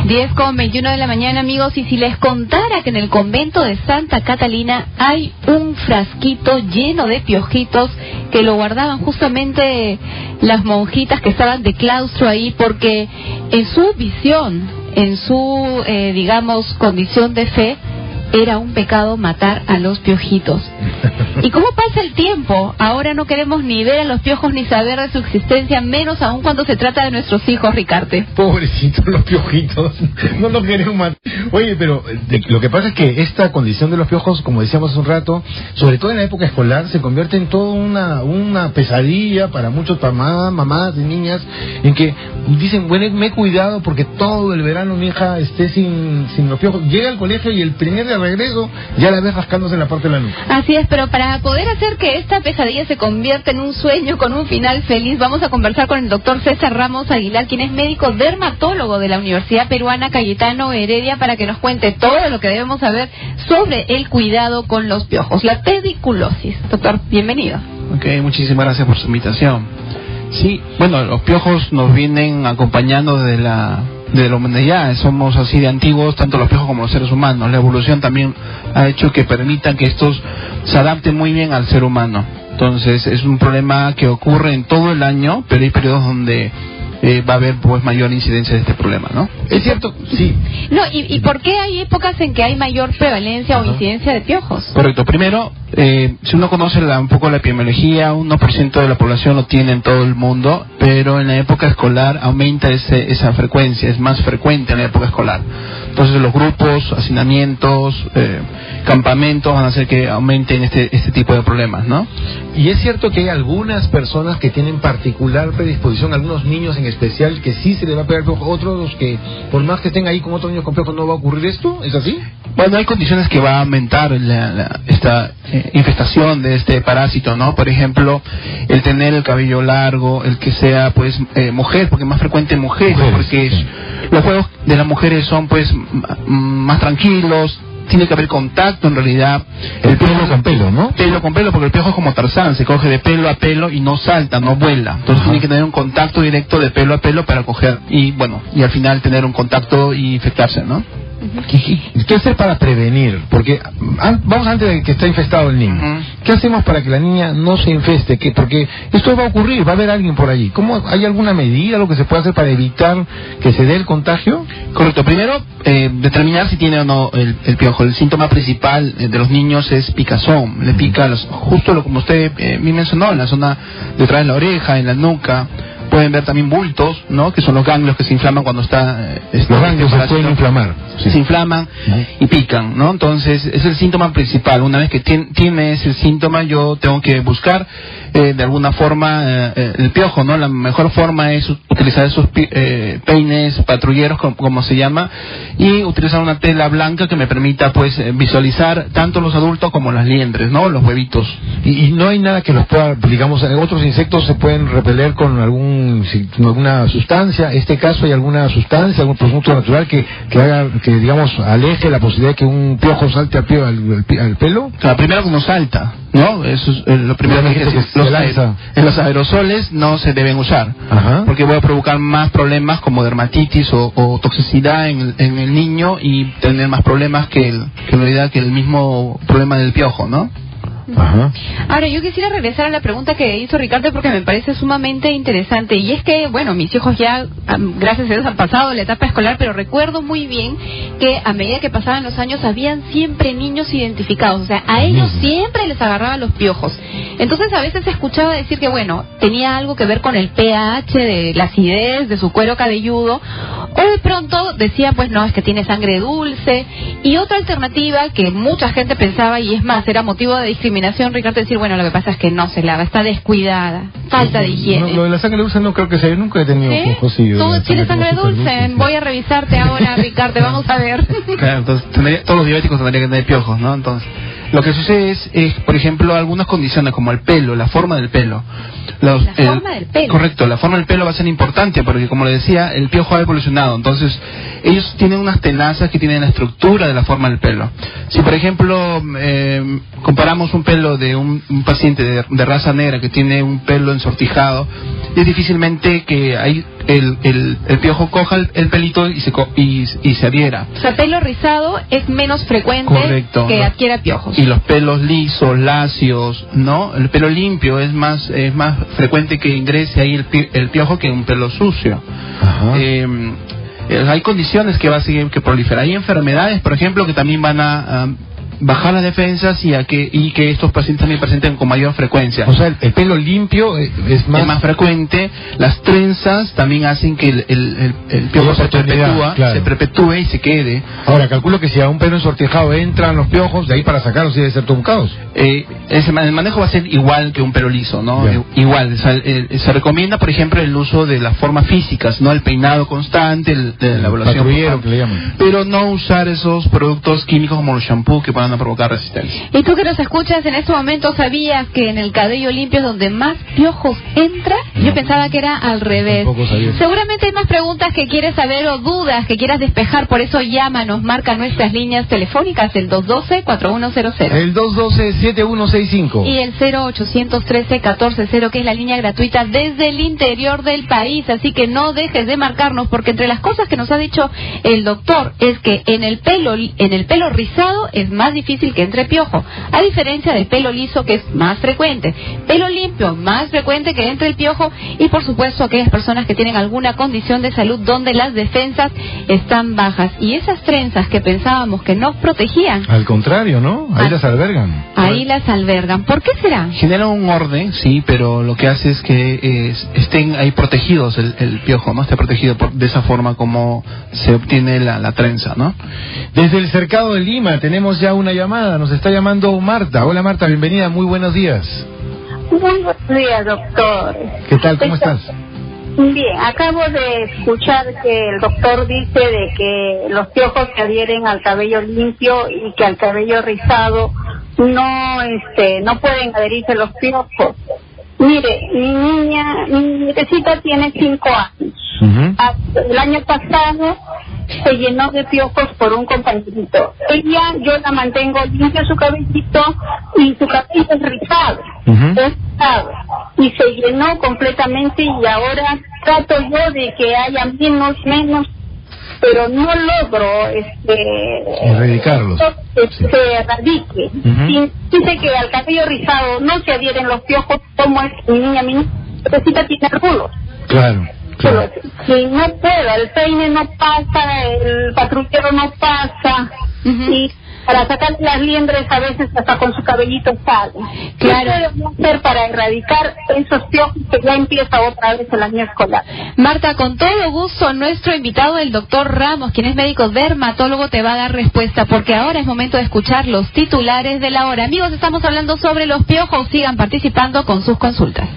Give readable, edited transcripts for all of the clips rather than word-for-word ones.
10:21 de la mañana, amigos, y si les contara que en el convento de Santa Catalina hay un frasquito lleno de piojitos que lo guardaban justamente las monjitas que estaban de claustro ahí, porque en su visión, en su, digamos, condición de fe, era un pecado matar a los piojitos. ¿Y cómo pasa el tiempo? Ahora no queremos ni ver a los piojos ni saber de su existencia, menos aún cuando se trata de nuestros hijos, Ricarte. Pobrecitos los piojitos, no los queremos matar. Oye, pero lo que pasa es que esta condición de los piojos, como decíamos hace un rato, sobre todo en la época escolar, se convierte en toda una pesadilla para muchos mamás y niñas, en que dicen, bueno, me he cuidado porque todo el verano mi hija esté sin los piojos. Llega al colegio y el primer día de regreso ya la ves rascándose en la parte de la nuca. Así es, pero para poder hacer que esta pesadilla se convierta en un sueño con un final feliz, vamos a conversar con el doctor César Ramos Aguilar, quien es médico dermatólogo de la Universidad Peruana Cayetano Heredia, para que nos cuente todo lo que debemos saber sobre el cuidado con los piojos, la pediculosis. Doctor, bienvenido. Ok, muchísimas gracias por su invitación. Sí, bueno, los piojos nos vienen acompañando de la humanidad, somos así de antiguos, tanto los piojos como los seres humanos. La evolución también ha hecho que permitan que estos se adapten muy bien al ser humano. Entonces es un problema que ocurre en todo el año, pero hay periodos donde va a haber pues mayor incidencia de este problema, ¿no? ¿Es cierto? Sí. No, ¿y por qué hay épocas en que hay mayor prevalencia o incidencia de piojos? Correcto. Primero, si uno conoce un poco la epidemiología, 1% de la población lo tiene en todo el mundo, pero en la época escolar aumenta esa frecuencia, es más frecuente en la época escolar. Entonces los grupos, hacinamientos, campamentos van a hacer que aumenten este tipo de problemas, ¿no? Y es cierto que hay algunas personas que tienen particular predisposición, algunos niños en especial, que sí se les va a pegar piojo, otros que por más que estén ahí con otros niños con piojos no va a ocurrir esto, ¿es así? Bueno, hay condiciones que va a aumentar esta infestación de este parásito, ¿no? Por ejemplo, el tener el cabello largo, el que sea pues mujer, porque es más frecuente en mujeres, porque los juegos de las mujeres son pues más tranquilos. Tiene que haber contacto, en realidad. El pelo con pelo, ¿no? Pelo con pelo, porque el piojo es como Tarzán, se coge de pelo a pelo y no salta, no vuela. Entonces tiene que tener un contacto directo de pelo a pelo para coger y al final tener un contacto y infectarse, ¿no? ¿Qué hacer para prevenir? Porque vamos antes de que esté infestado el niño. ¿Qué hacemos para que la niña no se infeste? Porque esto va a ocurrir, va a haber alguien por allí. ¿Hay alguna medida, lo que se puede hacer para evitar que se dé el contagio? Correcto. Primero, determinar si tiene o no el piojo. El síntoma principal de los niños es picazón. Le pica justo como usted me mencionó, en la zona detrás de la oreja, en la nuca. Pueden ver también bultos, ¿no? Que son los ganglios que se inflaman cuando está los ganglios se pueden inflamar. Sí. Se inflaman y pican, ¿no? Entonces, es el síntoma principal. Una vez que tiene ese síntoma, yo tengo que buscar de alguna forma el piojo, ¿no? La mejor forma es utilizar esos peines patrulleros, como se llama, y utilizar una tela blanca que me permita, pues, visualizar tanto los adultos como las liendres, ¿no? Los huevitos. Y no hay nada que los pueda, digamos, otros insectos se pueden repeler con alguna sustancia. En este caso, ¿hay alguna sustancia, algún producto natural que haga, que digamos, aleje la posibilidad de que un piojo salte al pelo? Claro, primero que no salta, ¿no? Eso es lo primero que los aerosoles no se deben usar. Porque voy a provocar más problemas como dermatitis o toxicidad en el niño y tener más problemas que en realidad que el mismo problema del piojo, ¿no? Ahora, yo quisiera regresar a la pregunta que hizo Ricardo, porque me parece sumamente interesante, y es que, bueno, mis hijos ya, gracias a Dios, han pasado la etapa escolar, pero recuerdo muy bien que a medida que pasaban los años habían siempre niños identificados, o sea, a ellos siempre les agarraban los piojos. Entonces a veces se escuchaba decir que, bueno, tenía algo que ver con el pH, de la acidez de su cuero cabelludo, o de pronto decían, pues no, es que tiene sangre dulce. Y otra alternativa que mucha gente pensaba, y es más, era motivo de discriminación, Ricardo, decir, bueno, lo que pasa es que no se lava, está descuidada, falta de higiene. No, lo de la sangre dulce no creo que sea, yo nunca he tenido piojos. ¿Tú tienes sangre dulce? Voy a revisarte ahora, Ricardo, vamos a ver. Claro, entonces todos los diabéticos tendrían que tener piojos, ¿no? Entonces, Lo que sucede es, por ejemplo, algunas condiciones como el pelo, la forma del pelo. Forma del pelo. Correcto, la forma del pelo va a ser importante porque, como le decía, el piojo ha evolucionado. Entonces, ellos tienen unas tenazas que tienen la estructura de la forma del pelo. Si, por ejemplo, comparamos un pelo de un paciente de raza negra que tiene un pelo ensortijado, es difícilmente que ahí el piojo coja el pelito y se adhiera. O sea, pelo rizado es menos frecuente. Correcto, que ¿no? adquiera piojos. Y los pelos lisos, lacios, ¿no? El pelo limpio es más frecuente que ingrese ahí el piojo que un pelo sucio. Hay condiciones que va a seguir que proliferar. Hay enfermedades, por ejemplo, que también van a bajar las defensas y que estos pacientes también presenten con mayor frecuencia. O sea, el pelo limpio es más frecuente. Las trenzas también hacen que el piojo se perpetúe y se quede. Ahora, calculo que si a un pelo ensortijado entran los piojos, de ahí para sacarlos debe ser todo un caos. El manejo va a ser igual que un pelo liso, ¿no? Igual, se recomienda, por ejemplo, el uso de las formas físicas, ¿no? El peinado constante, la evaluación patrullero, que le llaman. Pero no usar esos productos químicos como los shampoos que puedan provocar resistencia. Y tú que nos escuchas en este momento, ¿sabías que en el cabello limpio es donde más piojos entra? No. Yo pensaba que era al revés. Seguramente hay más preguntas que quieres saber o dudas que quieras despejar, por eso llámanos, marca nuestras líneas telefónicas, el 212-4100. El 212-7165. Y el 0813-1400, que es la línea gratuita desde el interior del país, así que no dejes de marcarnos, porque entre las cosas que nos ha dicho el doctor es que en el pelo rizado es más difícil que entre piojo, a diferencia de pelo liso, que es más frecuente. Pelo limpio, más frecuente que entre el piojo, y por supuesto aquellas personas que tienen alguna condición de salud donde las defensas están bajas. Y esas trenzas que pensábamos que nos protegían, al contrario, ¿no? Ahí las albergan. Ahí las albergan. ¿Por qué será? Genera un orden, sí, pero lo que hace es que estén ahí protegidos el piojo, ¿no? Esté protegido de esa forma como se obtiene la trenza, ¿no? Desde el Cercado de Lima tenemos ya una llamada, nos está llamando Marta. Hola Marta, bienvenida, muy buenos días. Muy buenos días, doctor. ¿Qué tal, cómo estás? Bien, acabo de escuchar que el doctor dice de que los piojos se adhieren al cabello limpio y que al cabello rizado no pueden adherirse los piojos. Mire, mi nietecita tiene 5 años. El año pasado se llenó de piojos por un compañerito. Yo la mantengo limpio su cabellito y su cabello es rizado. Y se llenó completamente, y ahora trato yo de que haya menos, pero no logro erradicarlos. Se erradique. Y dice que al cabello rizado no se adhieren los piojos, como es mi necesita tiene rulos. Claro. Si no puedo, el peine no pasa, el patrullero no pasa, y para sacar las liendres a veces hasta con su cabellito sale. Claro. ¿Qué podemos hacer para erradicar esos piojos que ya empieza otra vez el año escolar? Marta, con todo gusto, nuestro invitado, el doctor Ramos, quien es médico dermatólogo, te va a dar respuesta, porque ahora es momento de escuchar los titulares de la hora. Amigos, estamos hablando sobre los piojos, sigan participando con sus consultas.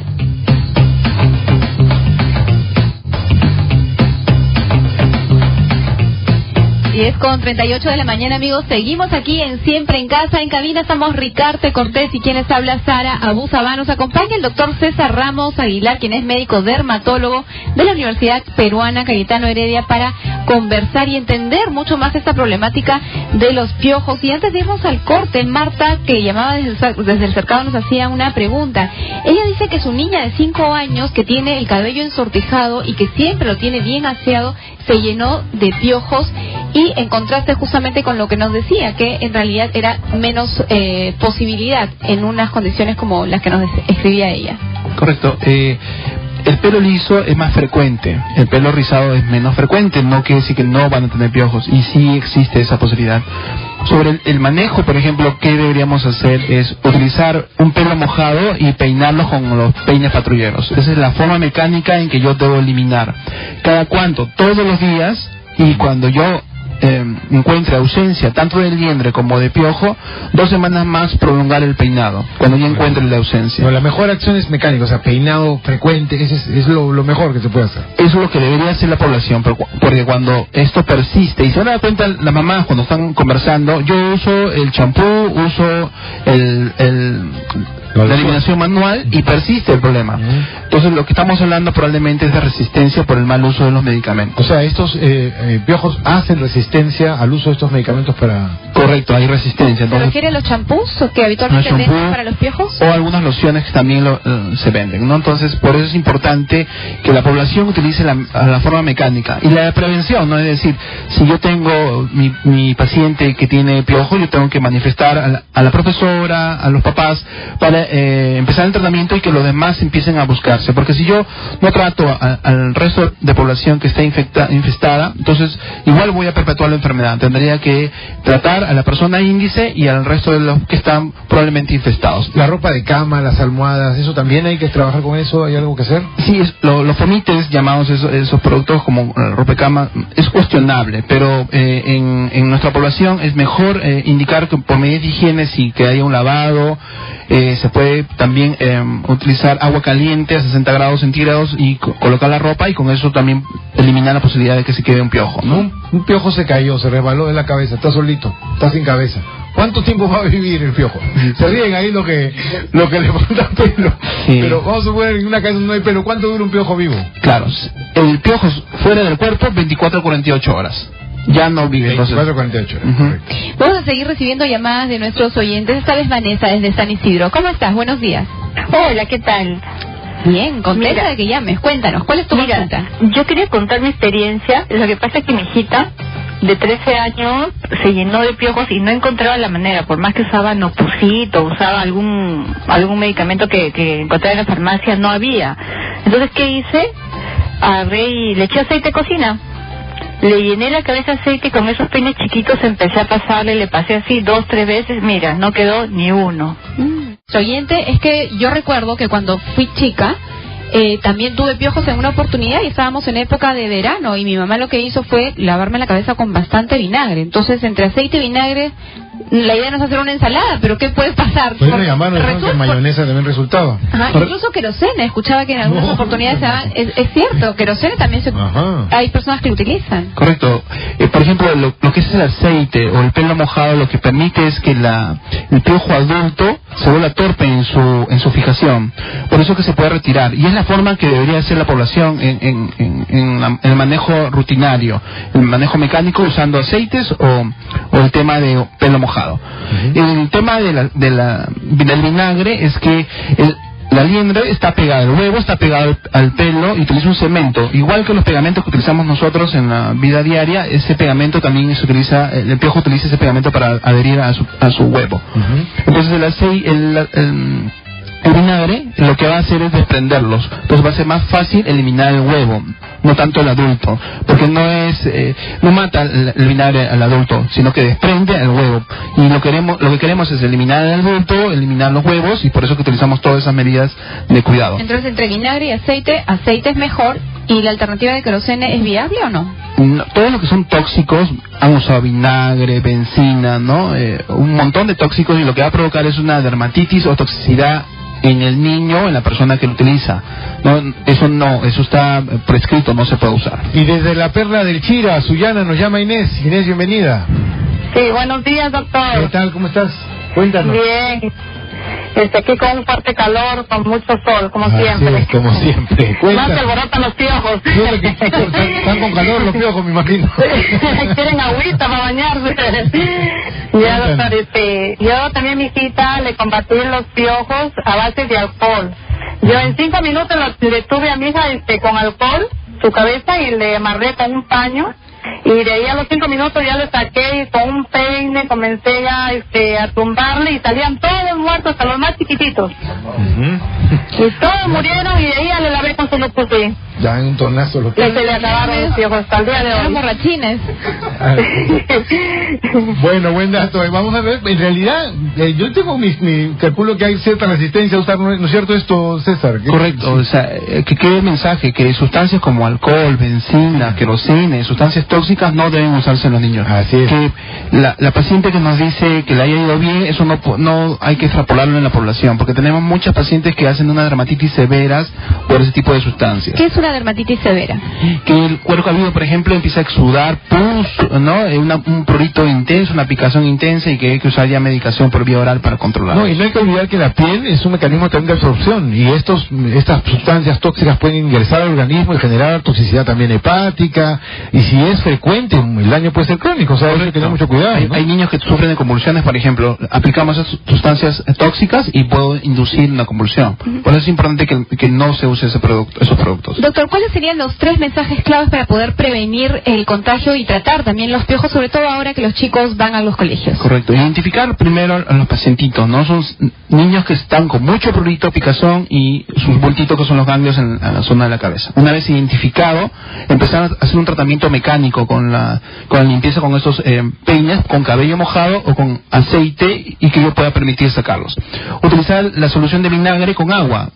Y es con 38 de la mañana, amigos. Seguimos aquí en Siempre en Casa. En cabina estamos Ricarte Cortés y quienes habla Sara Abusaba. Nos acompaña el doctor César Ramos Aguilar, quien es médico dermatólogo de la Universidad Peruana Cayetano Heredia, para conversar y entender mucho más esta problemática de los piojos. Y antes de irnos al corte, Marta, que llamaba desde el cercado, nos hacía una pregunta. Ella dice que su niña de 5 años, que tiene el cabello ensortijado y que siempre lo tiene bien aseado, se llenó de piojos, y en contraste justamente con lo que nos decía, que en realidad era menos posibilidad en unas condiciones como las que nos escribía ella. Correcto. El pelo liso es más frecuente, el pelo rizado es menos frecuente, no quiere decir que no van a tener piojos, y sí existe esa posibilidad. Sobre el manejo, por ejemplo, ¿qué deberíamos hacer? Es utilizar un pelo mojado y peinarlo con los peines patrulleros. Esa es la forma mecánica en que yo debo eliminar. ¿Cada cuánto? Todos los días, y cuando yo encuentre ausencia tanto de liendre como de piojo, 2 semanas más prolongar el peinado, cuando ya encuentre la ausencia. Bueno, la mejor acción es mecánica, o sea, peinado frecuente, es lo mejor que se puede hacer. Eso es lo que debería hacer la población, porque cuando esto persiste, y se van a dar cuenta las mamás cuando están conversando, yo uso el champú, uso la eliminación manual y persiste el problema. Entonces lo que estamos hablando probablemente es de resistencia por el mal uso de los medicamentos. O sea, estos piojos hacen resistencia al uso de estos medicamentos para... Correcto, hay resistencia. ¿Se refiere a los champús que habitualmente venden para los piojos? O algunas lociones que también se venden, ¿no? Entonces, por eso es importante que la población utilice la forma mecánica. Y la prevención, ¿no? Es decir, si yo tengo mi paciente que tiene piojo, yo tengo que manifestar a la profesora, a los papás, para empezar el tratamiento y que los demás empiecen a buscarse. Porque si yo no trato al resto de población que está infestada, entonces igual voy a perpetuar la enfermedad. Tendría que tratar a la persona índice y al resto de los que están probablemente infestados. La ropa de cama, las almohadas, ¿eso también hay que trabajar con eso? ¿Hay algo que hacer? Sí, los fomites, llamados esos productos como la ropa de cama, es cuestionable, pero en nuestra población es mejor indicar que por medidas de higiene, sí, que haya un lavado, se puede también utilizar agua caliente a 60 grados centígrados y colocar la ropa, y con eso también eliminar la posibilidad de que se quede un piojo, ¿no? Un piojo se cayó, se resbaló de la cabeza, está solito, está sin cabeza. ¿Cuánto tiempo va a vivir el piojo? Se ríen ahí lo que le falta pelo. Sí. Pero vamos a suponer, en una casa no hay pelo. ¿Cuánto dura un piojo vivo? Claro, el piojo fuera del cuerpo, 24 a 48 horas. Ya no vive. 24 a 48 horas. Vamos a seguir recibiendo llamadas de nuestros oyentes. Esta vez Vanessa desde San Isidro. ¿Cómo estás? Buenos días. Hola, ¿qué tal? Bien, contenta de que llames. Cuéntanos, ¿cuál es tu consulta? Yo quería contar mi experiencia. Lo que pasa es que mi hijita de 13 años se llenó de piojos y no encontraba la manera, por más que usaba Nopusito, usaba algún medicamento que encontraba en la farmacia, no había. Entonces, ¿qué hice? Agarré y le eché aceite de cocina. Le llené la cabeza de aceite y con esos peines chiquitos empecé a pasarle, le pasé así 2, 3 veces, mira, no quedó ni uno. Oyente, es que yo recuerdo que cuando fui chica, también tuve piojos en una oportunidad y estábamos en época de verano y mi mamá lo que hizo fue lavarme la cabeza con bastante vinagre. Entonces, entre aceite y vinagre, la idea no es hacer una ensalada, pero ¿qué puede pasar? Bueno, llamaron que mayonesa también resultaba. Ajá, incluso querosene, escuchaba que en algunas oportunidades se daban, es cierto, querosene también hay personas que lo utilizan. Correcto. Por ejemplo, lo que es el aceite o el pelo mojado, lo que permite es que el piojo adulto se vuelva torpe en su fijación. Por eso que se puede retirar. Y es la forma que debería hacer la población en el manejo rutinario, el manejo mecánico usando aceites o el tema de pelo mojado. El tema del vinagre es que la liendre está pegada, el huevo está pegado al pelo y utiliza un cemento. Igual que los pegamentos que utilizamos nosotros en la vida diaria, ese pegamento también se utiliza, el piojo utiliza ese pegamento para adherir a su huevo. Entonces el vinagre lo que va a hacer es desprenderlos. Entonces va a ser más fácil eliminar el huevo, no tanto el adulto, porque no mata el vinagre al adulto, sino que desprende el huevo. Y lo que queremos es eliminar el adulto, eliminar los huevos, y por eso que utilizamos todas esas medidas de cuidado. Entonces, entre vinagre y aceite es mejor, y la alternativa de querosene es viable o no? Todos los que son tóxicos han usado vinagre, benzina, ¿no? Un montón de tóxicos, y lo que va a provocar es una dermatitis o toxicidad en el niño, en la persona que lo utiliza. Eso está prescrito, no se puede usar. Y desde la Perla del Chira, Sullana, nos llama Inés. Inés, bienvenida. Sí, buenos días, doctor. ¿Qué tal? ¿Cómo estás? Cuéntanos. Bien. Aquí con un fuerte calor, con mucho sol, como siempre. Sí, como siempre. Más se alborotan los piojos. Están con calor los piojos, me imagino. Quieren agüita para bañarse. Ya, doctor, yo también, mi hijita, le combatí los piojos a base de alcohol. Yo en 5 minutos le tuve a mi hija con alcohol su cabeza y le amarré con un paño. Y de ahí a los 5 minutos ya le saqué y con un peine comencé ya a tumbarle y salían todos muertos, hasta los más chiquititos. Y todos murieron y de ahí ya le lavé con su Nopusí. Ya en un tonazo lo que... Se le acabaron los piojos hasta el día de hoy. Eran borrachines. Bueno, buen dato. Vamos a ver, en realidad, yo tengo calculo que hay cierta resistencia a usar, ¿no es cierto esto, César? Correcto, o sea, que quede el mensaje que sustancias como alcohol, benzina, querosene, sustancias tóxicas no deben usarse en los niños. Así es. Que la paciente que nos dice que le haya ido bien, eso no hay que extrapolarlo en la población, porque tenemos muchas pacientes que hacen una dermatitis severas por ese tipo de sustancias. ¿Qué es una dermatitis severa? Que el cuero cabelludo, por ejemplo, empieza a exudar pus, ¿no? Un prurito intenso, una picación intensa, y que hay que usar ya medicación por vía oral para controlar. No, y no hay que olvidar que la piel es un mecanismo también de absorción, y estas sustancias tóxicas pueden ingresar al organismo y generar toxicidad también hepática, y si es frecuente, el daño puede ser crónico, o sea, hay que tener mucho cuidado, ¿no? Hay niños que sufren de convulsiones, por ejemplo, aplicamos esas sustancias tóxicas y puedo inducir una convulsión. Por eso es importante que no se use esos productos. Doctor, ¿cuáles serían los 3 mensajes claves para poder prevenir el contagio y tratar también los piojos, sobre todo ahora que los chicos van a los colegios? Correcto. Identificar primero a los pacientitos, ¿no? Son niños que están con mucho prurito, picazón y sus bultitos, que son los ganglios en la zona de la cabeza. Una vez identificado, empezar a hacer un tratamiento mecánico con la limpieza con estos peines, con cabello mojado o con aceite, y que yo pueda permitir sacarlos. Utilizar la solución de vinagre con agua.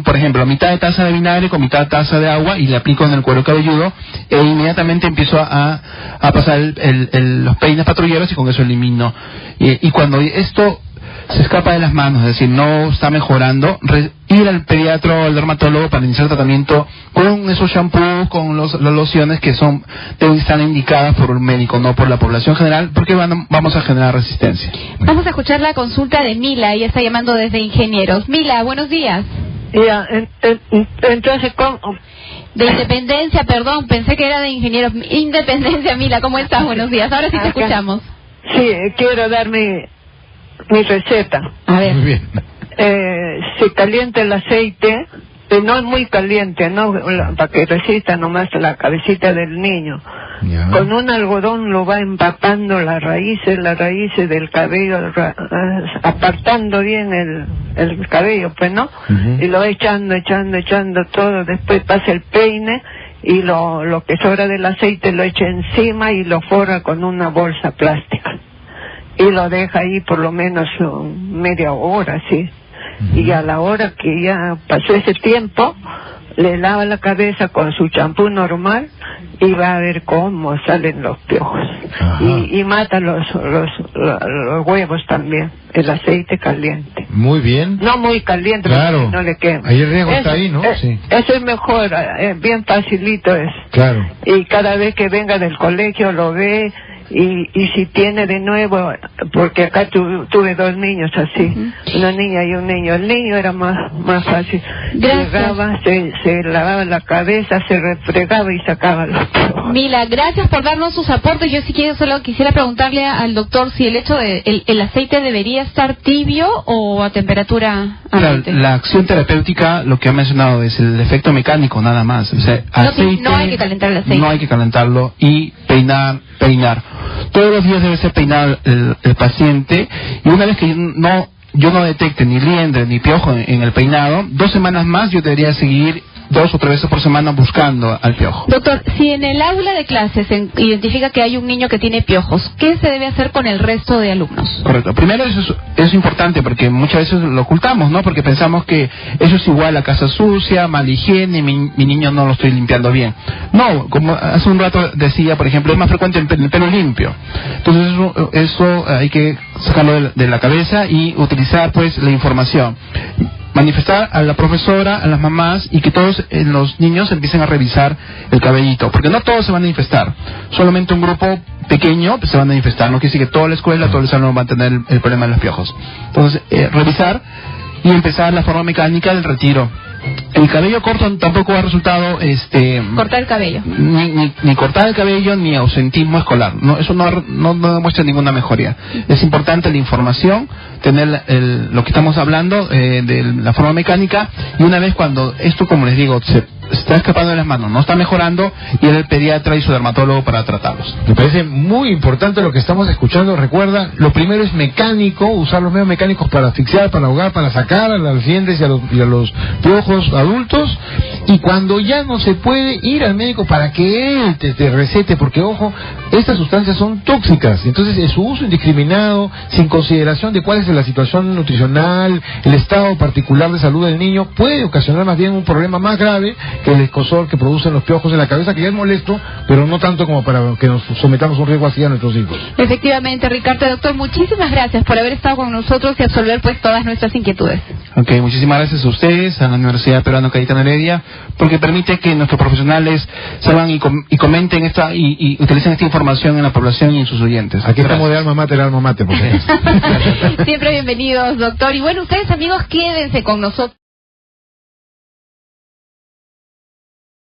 Por ejemplo, mitad de taza de vinagre con mitad de taza de agua, y le aplico en el cuero cabelludo, e inmediatamente empiezo a pasar los peines patrulleros, y con eso elimino. Y cuando esto se escapa de las manos, es decir, no está mejorando, ir al pediatra o al dermatólogo para iniciar tratamiento con esos shampoos, con las lociones que deben estar indicadas por un médico, no por la población general, porque vamos a generar resistencia. Vamos a escuchar la consulta de Mila, ella está llamando desde Ingenieros. Mila, buenos días. Ya, entonces, ¿cómo? De Independencia, perdón, pensé que era de Ingenieros. Independencia, Mila, ¿cómo estás? Buenos días, ahora sí te escuchamos. Sí, quiero dar mi receta. A ver. Muy bien. Se calienta el aceite, no es muy caliente, no, para que resista nomás la cabecita del niño. Ya. Con un algodón lo va empapando las raíces del cabello, apartando bien el cabello, pues, ¿no? Y lo va echando todo. Después pasa el peine y lo que sobra del aceite lo echa encima y lo forra con una bolsa plástica. Y lo deja ahí por lo menos media hora, sí. Y a la hora que ya pasó ese tiempo, le lava la cabeza con su champú normal, y va a ver cómo salen los piojos. Y mata los huevos también, el aceite caliente. Muy bien. No muy caliente, claro, porque no le quema. Ahí el riesgo está ahí, ¿no? Sí. Eso es mejor, bien facilito es. Claro. Y cada vez que venga del colegio lo ve, y si tiene de nuevo, porque acá tuve 2 niños así, una niña y un niño. El niño era más fácil. Llegaba, se lavaba la cabeza, se refregaba y sacaba los piojos. Mila, gracias por darnos sus aportes. Yo solo quisiera preguntarle al doctor si el hecho de el aceite debería estar tibio o a temperatura ambiente. La acción terapéutica, lo que ha mencionado, es el efecto mecánico nada más. O sea, aceite, no hay que calentar el aceite. No hay que calentarlo, y peinar. Todos los días debe ser peinado el paciente, y una vez que yo no detecte ni liendre ni piojo en el peinado, 2 semanas más yo debería seguir 2 o 3 veces por semana buscando al piojo. Doctor, si en el aula de clases se identifica que hay un niño que tiene piojos, ¿qué se debe hacer con el resto de alumnos? Correcto. Primero, eso es importante, porque muchas veces lo ocultamos, ¿no? Porque pensamos que eso es igual a casa sucia, mala higiene, mi niño no lo estoy limpiando bien. No, como hace un rato decía, por ejemplo, es más frecuente el pelo limpio. Entonces eso hay que sacarlo de la cabeza y utilizar, pues, la información. Manifestar a la profesora, a las mamás, y que todos los niños empiecen a revisar el cabellito, porque no todos se van a manifestar, solamente un grupo pequeño se van a manifestar. No quiere decir que toda la escuela, todo el salón va a tener el problema de los piojos. Entonces, revisar y empezar la forma mecánica del retiro. El cabello corto tampoco ha resultado cortar el cabello, ni cortar el cabello ni ausentismo escolar. Eso no demuestra ninguna mejoría. Es importante la información, tener lo que estamos hablando de la forma mecánica, y una vez cuando esto, como les digo, se está escapando de las manos, no está mejorando, y el pediatra y su dermatólogo para tratarlos. Me parece muy importante lo que estamos escuchando. Recuerda, lo primero es mecánico, usar los medios mecánicos para asfixiar, para ahogar, para sacar a las liendres y a los piojos adultos, y cuando ya no se puede, ir al médico para que él te recete, porque ojo, estas sustancias son tóxicas, entonces su uso indiscriminado, sin consideración de cuál es la situación nutricional, el estado particular de salud del niño, puede ocasionar más bien un problema más grave que el escozor que producen los piojos en la cabeza, que ya es molesto, pero no tanto como para que nos sometamos a un riesgo así a nuestros hijos. Efectivamente, Ricardo. Doctor, muchísimas gracias por haber estado con nosotros y absolver pues todas nuestras inquietudes. Ok, muchísimas gracias a ustedes, a la Universidad Peruana Cayetano Heredia, porque permite que nuestros profesionales salgan y comenten y utilicen esta información en la población y en sus oyentes. Aquí estamos de alma mater, por favor. Siempre bienvenidos, doctor. Y bueno, ustedes amigos, quédense con nosotros.